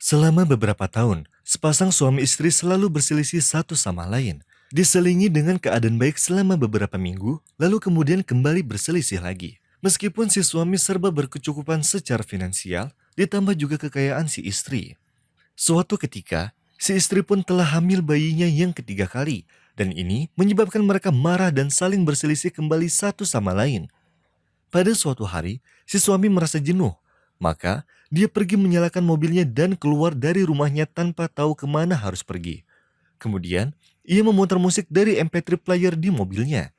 Selama beberapa tahun, sepasang suami istri selalu berselisih satu sama lain. Diselingi dengan keadaan baik selama beberapa minggu, lalu kemudian kembali berselisih lagi. Meskipun si suami serba berkecukupan secara finansial, ditambah juga kekayaan si istri. Suatu ketika, si istri pun telah hamil bayinya yang ketiga kali, dan ini menyebabkan mereka marah dan saling berselisih kembali satu sama lain. Pada suatu hari, si suami merasa jenuh. Maka, dia pergi menyalakan mobilnya dan keluar dari rumahnya tanpa tahu kemana harus pergi. Kemudian, ia memutar musik dari MP3 player di mobilnya.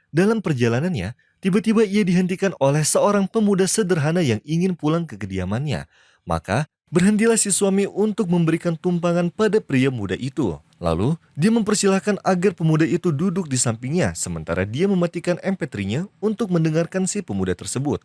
Dalam perjalanannya, tiba-tiba ia dihentikan oleh seorang pemuda sederhana yang ingin pulang ke kediamannya. Maka, berhentilah si suami untuk memberikan tumpangan pada pria muda itu. Lalu, dia mempersilahkan agar pemuda itu duduk di sampingnya sementara dia mematikan MP3-nya untuk mendengarkan si pemuda tersebut.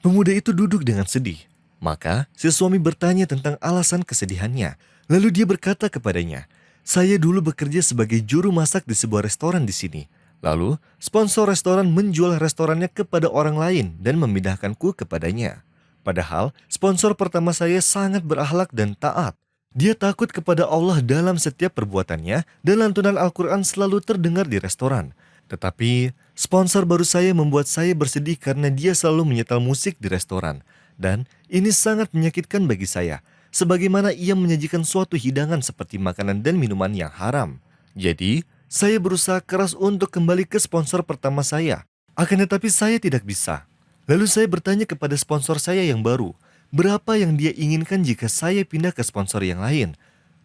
Pemuda itu duduk dengan sedih. Maka, si suami bertanya tentang alasan kesedihannya. Lalu dia berkata kepadanya, "Saya dulu bekerja sebagai juru masak di sebuah restoran di sini. Lalu, sponsor restoran menjual restorannya kepada orang lain dan memindahkanku kepadanya. Padahal, sponsor pertama saya sangat berakhlak dan taat. Dia takut kepada Allah dalam setiap perbuatannya dan lantunan Al-Quran selalu terdengar di restoran. Tetapi, sponsor baru saya membuat saya bersedih karena dia selalu menyetel musik di restoran. Dan ini sangat menyakitkan bagi saya, sebagaimana ia menyajikan suatu hidangan seperti makanan dan minuman yang haram. Jadi, saya berusaha keras untuk kembali ke sponsor pertama saya. Akan tetapi saya tidak bisa. Lalu saya bertanya kepada sponsor saya yang baru, berapa yang dia inginkan jika saya pindah ke sponsor yang lain.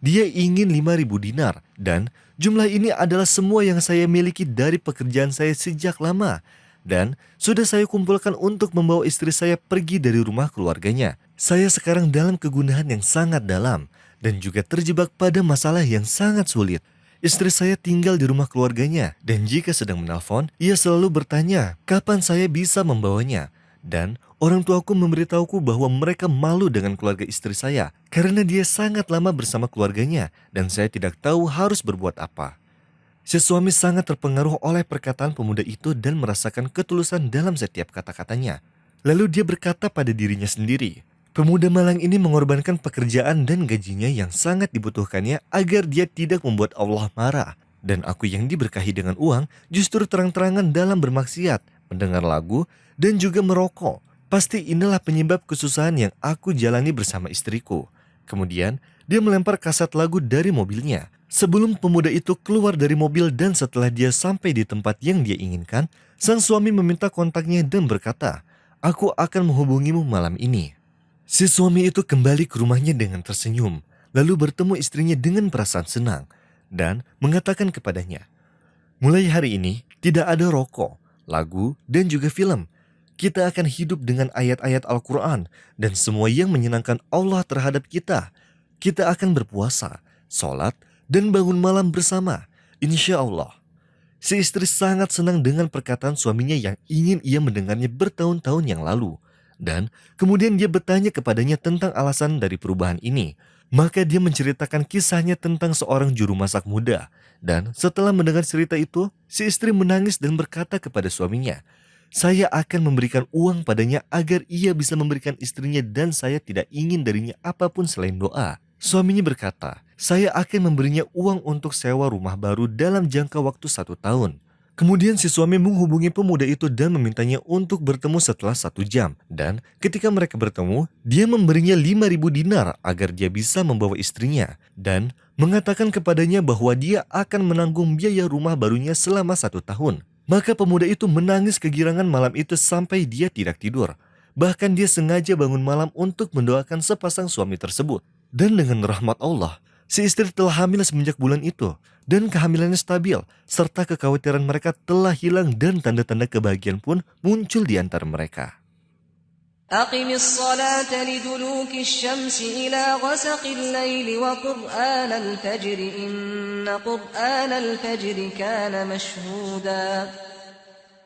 Dia ingin 5.000 dinar, dan jumlah ini adalah semua yang saya miliki dari pekerjaan saya sejak lama. Dan sudah saya kumpulkan untuk membawa istri saya pergi dari rumah keluarganya. Saya sekarang dalam kegundahan yang sangat dalam, dan juga terjebak pada masalah yang sangat sulit. Istri saya tinggal di rumah keluarganya, dan jika sedang menelpon, ia selalu bertanya kapan saya bisa membawanya. Dan orang tuaku memberitahuku bahwa mereka malu dengan keluarga istri saya karena dia sangat lama bersama keluarganya dan saya tidak tahu harus berbuat apa. Si suami sangat terpengaruh oleh perkataan pemuda itu dan merasakan ketulusan dalam setiap kata-katanya. Lalu dia berkata pada dirinya sendiri, pemuda malang ini mengorbankan pekerjaan dan gajinya yang sangat dibutuhkannya agar dia tidak membuat Allah marah. Dan aku yang diberkahi dengan uang justru terang-terangan dalam bermaksiat, mendengar lagu, dan juga merokok. Pasti inilah penyebab kesusahan yang aku jalani bersama istriku. Kemudian, dia melempar kaset lagu dari mobilnya. Sebelum pemuda itu keluar dari mobil dan setelah dia sampai di tempat yang dia inginkan, sang suami meminta kontaknya dan berkata, "Aku akan menghubungimu malam ini." Si suami itu kembali ke rumahnya dengan tersenyum, lalu bertemu istrinya dengan perasaan senang, dan mengatakan kepadanya, "Mulai hari ini, tidak ada rokok, lagu, dan juga film. Kita akan hidup dengan ayat-ayat Al-Quran dan semua yang menyenangkan Allah terhadap kita. Kita akan berpuasa, sholat, dan bangun malam bersama. Insya Allah." Si istri sangat senang dengan perkataan suaminya yang ingin ia mendengarnya bertahun-tahun yang lalu. Dan kemudian dia bertanya kepadanya tentang alasan dari perubahan ini. Maka dia menceritakan kisahnya tentang seorang juru masak muda. Dan setelah mendengar cerita itu, si istri menangis dan berkata kepada suaminya, "Saya akan memberikan uang padanya agar ia bisa memberikan istrinya dan saya tidak ingin darinya apapun selain doa." Suaminya berkata, "Saya akan memberinya uang untuk sewa rumah baru dalam jangka waktu 1 tahun." Kemudian si suami menghubungi pemuda itu dan memintanya untuk bertemu setelah 1 jam. Dan ketika mereka bertemu, dia memberinya 5.000 dinar agar dia bisa membawa istrinya. Dan mengatakan kepadanya bahwa dia akan menanggung biaya rumah barunya selama 1 tahun. Maka pemuda itu menangis kegirangan malam itu sampai dia tidak tidur. Bahkan dia sengaja bangun malam untuk mendoakan sepasang suami tersebut. Dan dengan rahmat Allah, si istri telah hamil semenjak bulan itu. Dan kehamilannya stabil, serta kekhawatiran mereka telah hilang dan tanda-tanda kebahagiaan pun muncul di antara mereka. أقم الصلاة لدلوك الشمس إلى غسق الليل وقرآن الفجر إن قرآن الفجر كان مشهودا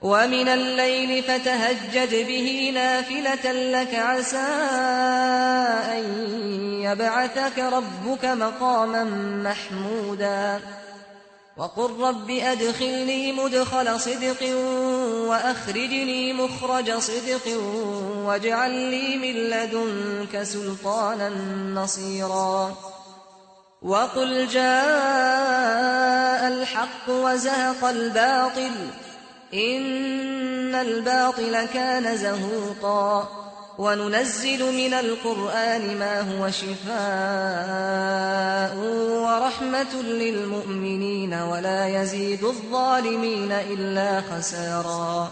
ومن الليل فتهجد به نافلة لك عسى أن يبعثك ربك مقاما محمودا وقل رب أدخلني مدخل صدق وأخرجني مخرج صدق واجعل لي من لدنك سلطانا نصيرا وقل جاء الحق وزهق الباطل إن الباطل كان زهوقا وننزل من القرآن ما هو شفاء ورحمة للمؤمنين ولا يزيد الظالمين إلا خسارا.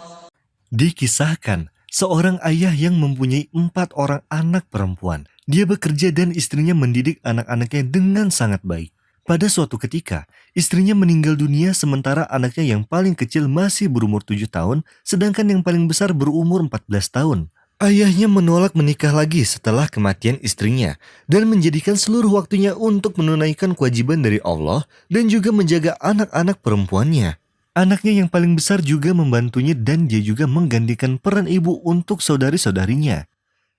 Dikisahkan, seorang ayah yang mempunyai 4 orang anak perempuan. Dia bekerja dan istrinya mendidik anak-anaknya dengan sangat baik. Pada suatu ketika, istrinya meninggal dunia sementara anaknya yang paling kecil masih berumur 7 tahun, sedangkan yang paling besar berumur 14 tahun. Ayahnya menolak menikah lagi setelah kematian istrinya dan menjadikan seluruh waktunya untuk menunaikan kewajiban dari Allah dan juga menjaga anak-anak perempuannya. Anaknya yang paling besar juga membantunya dan dia juga menggantikan peran ibu untuk saudari-saudarinya.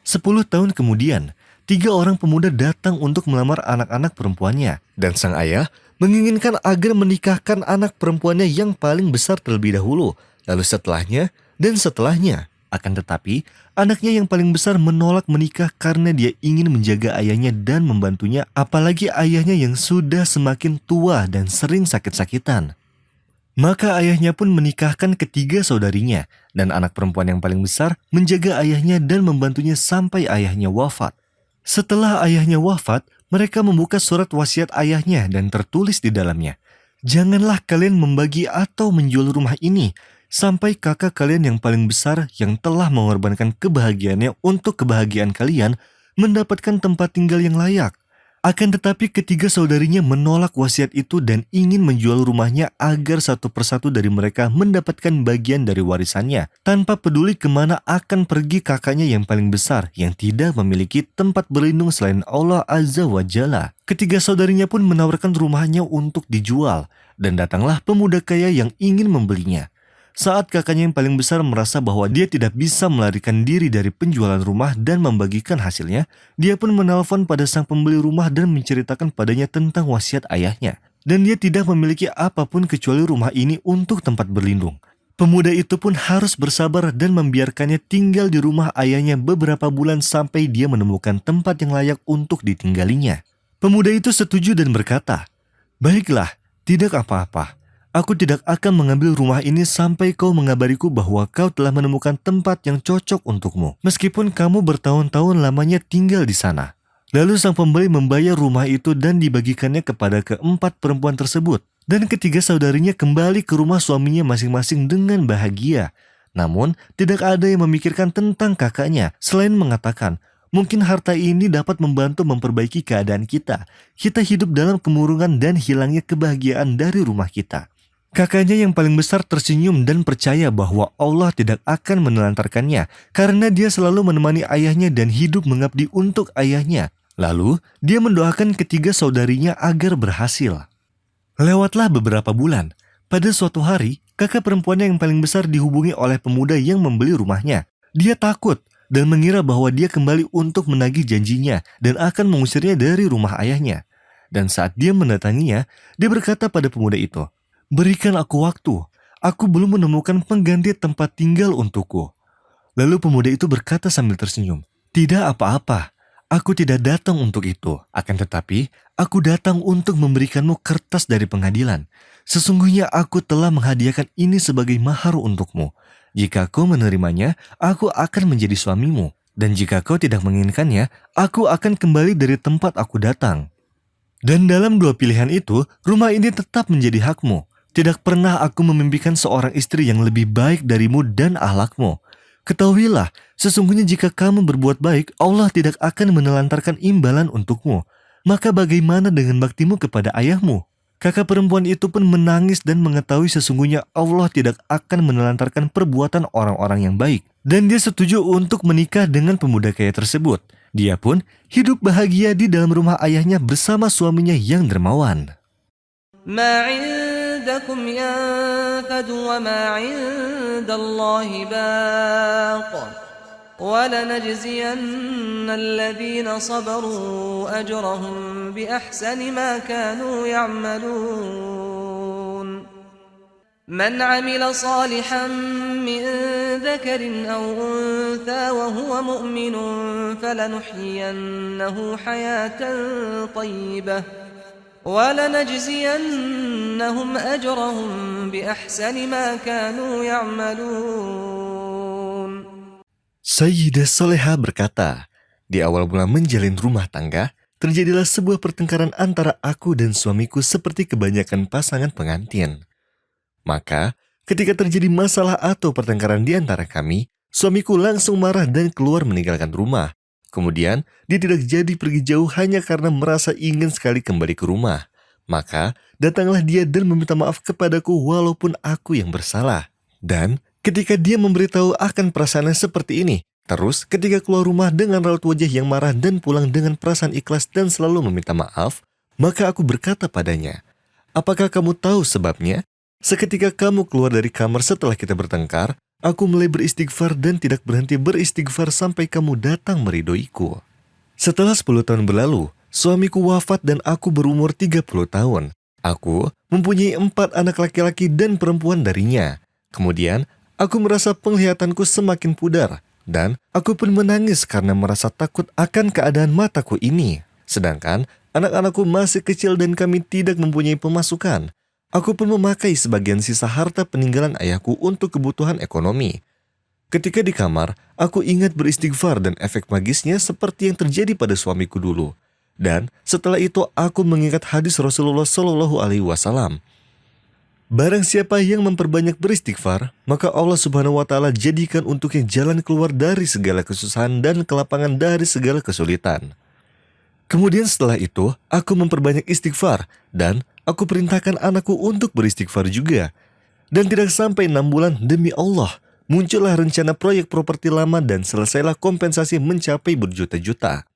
10 tahun kemudian, 3 orang pemuda datang untuk melamar anak-anak perempuannya dan sang ayah menginginkan agar menikahkan anak perempuannya yang paling besar terlebih dahulu, lalu setelahnya dan setelahnya. Akan tetapi, anaknya yang paling besar menolak menikah karena dia ingin menjaga ayahnya dan membantunya, apalagi ayahnya yang sudah semakin tua dan sering sakit-sakitan. Maka ayahnya pun menikahkan ketiga saudarinya, dan anak perempuan yang paling besar menjaga ayahnya dan membantunya sampai ayahnya wafat. Setelah ayahnya wafat, mereka membuka surat wasiat ayahnya dan tertulis di dalamnya, "Janganlah kalian membagi atau menjual rumah ini, sampai kakak kalian yang paling besar yang telah mengorbankan kebahagiaannya untuk kebahagiaan kalian mendapatkan tempat tinggal yang layak." Akan tetapi ketiga saudarinya menolak wasiat itu dan ingin menjual rumahnya agar satu persatu dari mereka mendapatkan bagian dari warisannya, tanpa peduli kemana akan pergi kakaknya yang paling besar yang tidak memiliki tempat berlindung selain Allah Azza wa Jalla. Ketiga saudarinya pun menawarkan rumahnya untuk dijual, dan datanglah pemuda kaya yang ingin membelinya. Saat kakaknya yang paling besar merasa bahwa dia tidak bisa melarikan diri dari penjualan rumah dan membagikan hasilnya, dia pun menelpon pada sang pembeli rumah dan menceritakan padanya tentang wasiat ayahnya. Dan dia tidak memiliki apapun kecuali rumah ini untuk tempat berlindung. Pemuda itu pun harus bersabar dan membiarkannya tinggal di rumah ayahnya beberapa bulan sampai dia menemukan tempat yang layak untuk ditinggalinya. Pemuda itu setuju dan berkata, "Baiklah, tidak apa-apa. Aku tidak akan mengambil rumah ini sampai kau mengabariku bahwa kau telah menemukan tempat yang cocok untukmu, meskipun kamu bertahun-tahun lamanya tinggal di sana." Lalu sang pembeli membayar rumah itu dan dibagikannya kepada keempat perempuan tersebut. Dan ketiga saudarinya kembali ke rumah suaminya masing-masing dengan bahagia. Namun, tidak ada yang memikirkan tentang kakaknya, selain mengatakan, "Mungkin harta ini dapat membantu memperbaiki keadaan kita. Kita hidup dalam kemurungan dan hilangnya kebahagiaan dari rumah kita." Kakaknya yang paling besar tersenyum dan percaya bahwa Allah tidak akan menelantarkannya karena dia selalu menemani ayahnya dan hidup mengabdi untuk ayahnya. Lalu, dia mendoakan ketiga saudarinya agar berhasil. Lewatlah beberapa bulan. Pada suatu hari, kakak perempuannya yang paling besar dihubungi oleh pemuda yang membeli rumahnya. Dia takut dan mengira bahwa dia kembali untuk menagih janjinya dan akan mengusirnya dari rumah ayahnya. Dan saat dia mendatanginya, dia berkata pada pemuda itu, "Berikan aku waktu, aku belum menemukan pengganti tempat tinggal untukku." Lalu pemuda itu berkata sambil tersenyum, "Tidak apa-apa, aku tidak datang untuk itu. Akan tetapi, aku datang untuk memberikanmu kertas dari pengadilan. Sesungguhnya aku telah menghadiahkan ini sebagai mahar untukmu. Jika kau menerimanya, aku akan menjadi suamimu. Dan jika kau tidak menginginkannya, aku akan kembali dari tempat aku datang. Dan dalam dua pilihan itu, rumah ini tetap menjadi hakmu. Tidak pernah aku memimpikan seorang istri yang lebih baik darimu dan akhlakmu. Ketahuilah, sesungguhnya jika kamu berbuat baik, Allah tidak akan menelantarkan imbalan untukmu. Maka bagaimana dengan baktimu kepada ayahmu?" Kakak perempuan itu pun menangis dan mengetahui sesungguhnya Allah tidak akan menelantarkan perbuatan orang-orang yang baik. Dan dia setuju untuk menikah dengan pemuda kaya tersebut. Dia pun hidup bahagia di dalam rumah ayahnya bersama suaminya yang dermawan. ما عندكم ينفد وما عند الله باق ولنجزين الذين صبروا أجرهم بأحسن ما كانوا يعملون. من عمل صالحا من ذكر أو أنثى وهو مؤمن فلنحيينه حياة طيبة ولنجزينهم أجرهم بأحسن ما كانوا يعملون. Sayyidah Solehah berkata, di awal mula menjalin rumah tangga, terjadilah sebuah pertengkaran antara aku dan suamiku seperti kebanyakan pasangan pengantin. Maka, ketika terjadi masalah atau pertengkaran di antara kami, suamiku langsung marah dan keluar meninggalkan rumah. Kemudian, dia tidak jadi pergi jauh hanya karena merasa ingin sekali kembali ke rumah. Maka, datanglah dia dan meminta maaf kepadaku walaupun aku yang bersalah. Dan, ketika dia memberitahu akan perasaannya seperti ini, terus ketika keluar rumah dengan raut wajah yang marah dan pulang dengan perasaan ikhlas dan selalu meminta maaf, maka aku berkata padanya, "Apakah kamu tahu sebabnya? Seketika kamu keluar dari kamar setelah kita bertengkar, aku mulai beristighfar dan tidak berhenti beristighfar sampai kamu datang meridhoiku." Setelah 10 tahun berlalu, suamiku wafat dan aku berumur 30 tahun. Aku mempunyai 4 anak laki-laki dan perempuan darinya. Kemudian, aku merasa penglihatanku semakin pudar, dan aku pun menangis karena merasa takut akan keadaan mataku ini. Sedangkan, anak-anakku masih kecil dan kami tidak mempunyai pemasukan. Aku pun memakai sebagian sisa harta peninggalan ayahku untuk kebutuhan ekonomi. Ketika di kamar, aku ingat beristighfar dan efek magisnya seperti yang terjadi pada suamiku dulu. Dan setelah itu aku mengingat hadis Rasulullah SAW. Barang siapa yang memperbanyak beristighfar, maka Allah Subhanahu wa Ta'ala jadikan untuknya jalan keluar dari segala kesusahan dan kelapangan dari segala kesulitan. Kemudian setelah itu, aku memperbanyak istighfar dan aku perintahkan anakku untuk beristighfar juga. Dan tidak sampai 6 bulan, demi Allah, muncullah rencana proyek properti lama dan selesailah kompensasi mencapai berjuta-juta.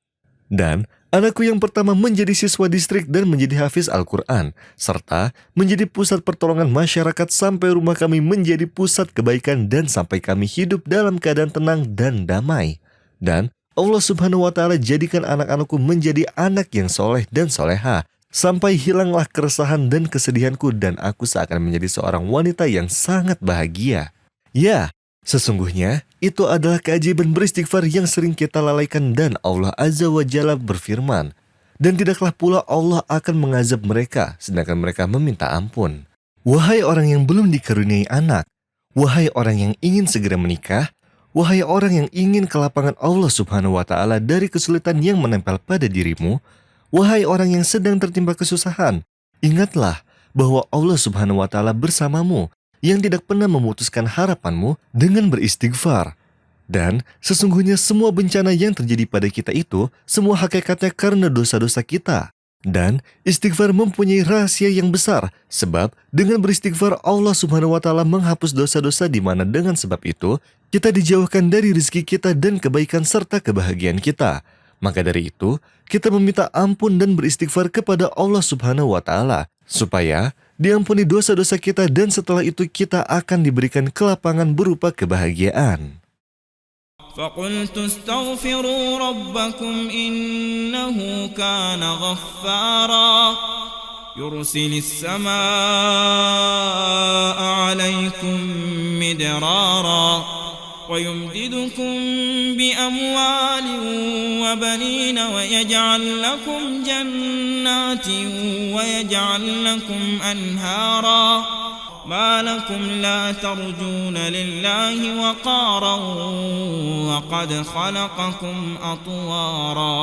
Dan anakku yang pertama menjadi siswa distrik dan menjadi hafiz Al-Quran, serta menjadi pusat pertolongan masyarakat sampai rumah kami menjadi pusat kebaikan dan sampai kami hidup dalam keadaan tenang dan damai. Dan Allah Subhanahu wa Ta'ala jadikan anak-anakku menjadi anak yang soleh dan soleha, sampai hilanglah keresahan dan kesedihanku dan aku seakan menjadi seorang wanita yang sangat bahagia. Ya, sesungguhnya itu adalah keajaiban beristighfar yang sering kita lalaikan dan Allah Azza wa Jalla berfirman, dan tidaklah pula Allah akan mengazab mereka sedangkan mereka meminta ampun. Wahai orang yang belum dikaruniai anak, wahai orang yang ingin segera menikah, wahai orang yang ingin kelapangan Allah Subhanahu wa Ta'ala dari kesulitan yang menempel pada dirimu, wahai orang yang sedang tertimpa kesusahan, ingatlah bahwa Allah Subhanahu wa Ta'ala bersamamu, yang tidak pernah memutuskan harapanmu dengan beristighfar. Dan sesungguhnya semua bencana yang terjadi pada kita itu, semua hakikatnya karena dosa-dosa kita. Dan istighfar mempunyai rahasia yang besar, sebab dengan beristighfar Allah Subhanahu wa Ta'ala menghapus dosa-dosa di mana dengan sebab itu kita dijauhkan dari rezeki kita dan kebaikan serta kebahagiaan kita. Maka dari itu, kita meminta ampun dan beristighfar kepada Allah Subhanahu wa Ta'ala supaya diampuni dosa-dosa kita dan setelah itu kita akan diberikan kelapangan berupa kebahagiaan. فقلت استغفروا ربكم إنه كان غفارا يرسل السماء عليكم مدرارا ويمددكم بأموال وبنين ويجعل لكم جنات ويجعل لكم أنهارا ما لكم لا ترجون لله وقارا وقد خلقكم أطوارا